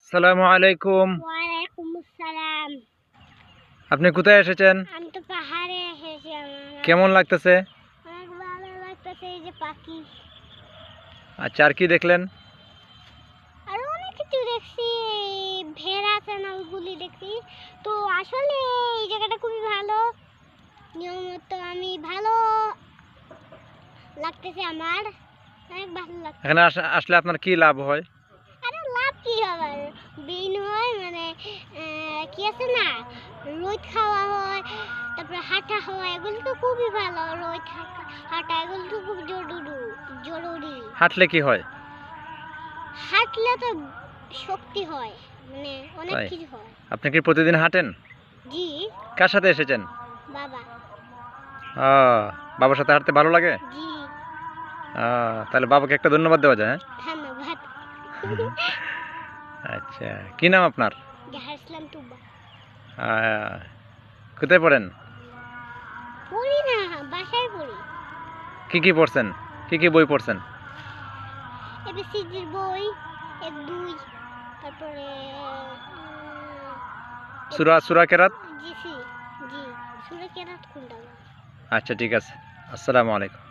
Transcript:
আসসালামু আলাইকুম। ওয়ালাইকুম আসসালাম। আপনি কোথায় এসেছেন? আমি তো পাহাড়ে এসেছি। কেমন লাগতেছে? অনেক ভালো লাগতেছে, এই যে পাখি। আচ্ছা, আর কি দেখলেন? আর অনেক কিছু দেখছি, ভেড়া আছে না, ওইগুলি দেখছি। তো আসলে এই জায়গাটা খুবই ভালো, নিয়মিত আমি ভালো লাগতেছে আমার, অনেক ভালো লাগছে। এখানে আসলে আপনার কি লাভ হয়? আরে লাভ কি হবে, বেইন হয়, মানে কি আছে না, রোদ খাওয়া হয়, তারপরে হাঁটা হয়, এগুলো তো খুবই ভালো। রোদ হাঁটা এগুলো তো খুব জরুরি। হাঁটলে কি হয়? হাঁটলে তো শক্তি হয়, মানে অনেক তাই? কিছু হয়। আপনি কি প্রতিদিন হাঁটেন? জি। কার সাথে এসেছেন? বাবা। বাবার সাথে হাঁটতে ভালো লাগে? জি। তাহলে বাবাকে একটা ধন্যবাদ দেওয়া যায়, হ্যাঁ? ধন্যবাদ। আচ্ছা, কি নাম আপনার? জাহাজলাম তুবা। আহ, কোথায় পড়েন? পড়ি না, বাসায় পড়ি। কি পড়ছেন? কি বই পড়ছেন? এবিসিডির বই, এক দুই, তারপরে সূরা কেরাত? জি সি, জি। সূরা কেরাত কোনটা? আচ্ছা, ঠিক আছে। আসসালামু আলাইকুম।